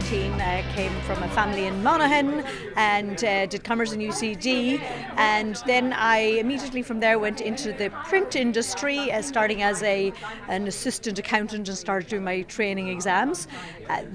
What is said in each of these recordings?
13, came from a family in Monaghan and did commerce in UCD, and then I immediately from there went into the print industry, starting as an assistant accountant and started doing my training exams.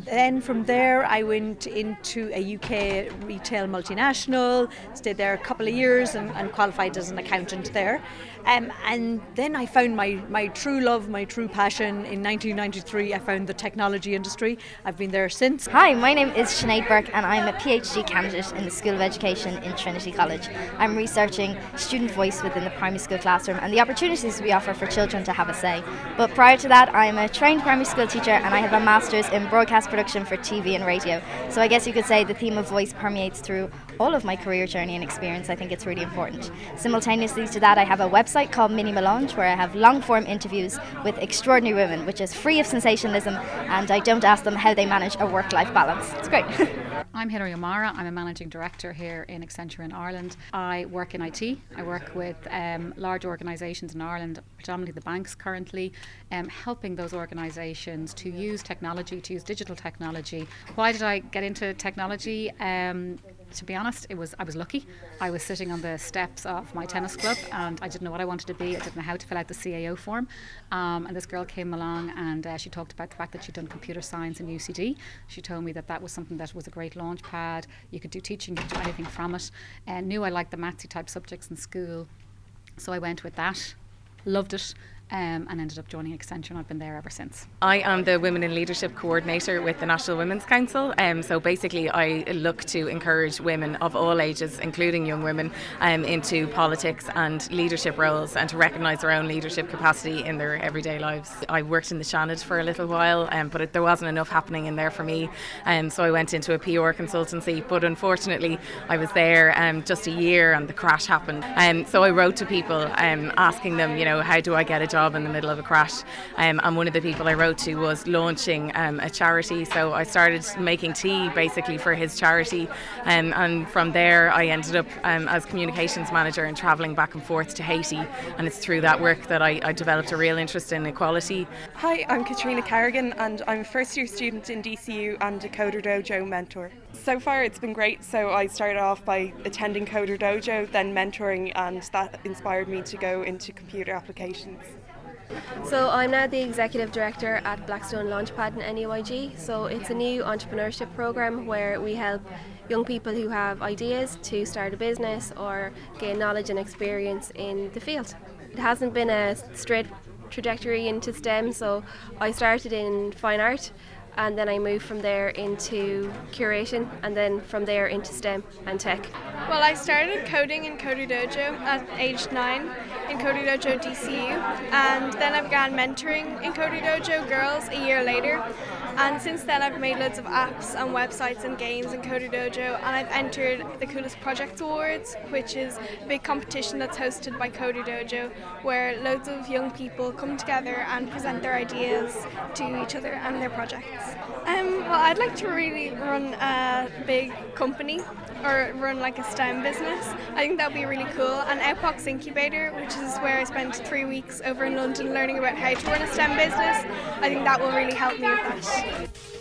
Then from there I went into a UK retail multinational, stayed there a couple of years and qualified as an accountant there. And then I found my true love, my true passion. In 1993 I found the technology industry. I've been there since. Hi, my name is Sinead Burke and I'm a PhD candidate in the School of Education in Trinity College. I'm researching student voice within the primary school classroom and the opportunities we offer for children to have a say. But prior to that, I'm a trained primary school teacher and I have a master's in broadcast production for TV and radio. So I guess you could say the theme of voice permeates through all of my career journey and experience. I think it's really important. Simultaneously to that, I have a website called Mini Melange where I have long form interviews with extraordinary women, which is free of sensationalism, and I don't ask them how they manage a work-life balance. It's great. I'm Hilary O'Mara. I'm a managing director here in Accenture in Ireland. I work in IT. I work with large organisations in Ireland, predominantly the banks currently, helping those organisations to use technology, to use digital technology. Why did I get into technology? To be honest, I was lucky. I was sitting on the steps of my tennis club and I didn't know what I wanted to be. I didn't know how to fill out the CAO form. And this girl came along and she talked about the fact that she'd done computer science in UCD. She told me that that was something that was a great launch pad. You could do teaching, you could do anything from it. And knew I liked the mathsy type subjects in school. So I went with that, loved it. And ended up joining Accenture, and I've been there ever since. I am the Women in Leadership Coordinator with the National Women's Council. So basically I look to encourage women of all ages, including young women, into politics and leadership roles and to recognise their own leadership capacity in their everyday lives. I worked in the Shannon for a little while, but there wasn't enough happening in there for me. So I went into a PR consultancy, but unfortunately I was there just a year and the crash happened. So I wrote to people asking them, how do I get a job in the middle of a crash, and one of the people I wrote to was launching a charity, so I started making tea basically for his charity, and from there I ended up as communications manager and travelling back and forth to Haiti, and it's through that work that I developed a real interest in equality. Hi, I'm Katrina Carrigan and I'm a first year student in DCU and a Coder Dojo mentor. So far it's been great. So I started off by attending Coder Dojo, then mentoring, and that inspired me to go into computer applications. So I'm now the Executive Director at Blackstone Launchpad in NUIG. So it's a new entrepreneurship program where we help young people who have ideas to start a business or gain knowledge and experience in the field. It hasn't been a straight trajectory into STEM, so I started in fine art and then I moved from there into curation and then from there into STEM and tech. Well, I started coding in Coder Dojo at age 9 in Coder Dojo DCU, and then I began mentoring in Coder Dojo girls a year later, and since then I've made loads of apps and websites and games in Coder Dojo, and I've entered the Coolest Project Awards, which is a big competition that's hosted by Coder Dojo where loads of young people come together and present their ideas to each other and their projects. Well, I'd like to really run a big company or run like a STEM business. I think that would be really cool. And Outbox Incubator, which is where I spent 3 weeks over in London learning about how to run a STEM business, I think that will really help me with that.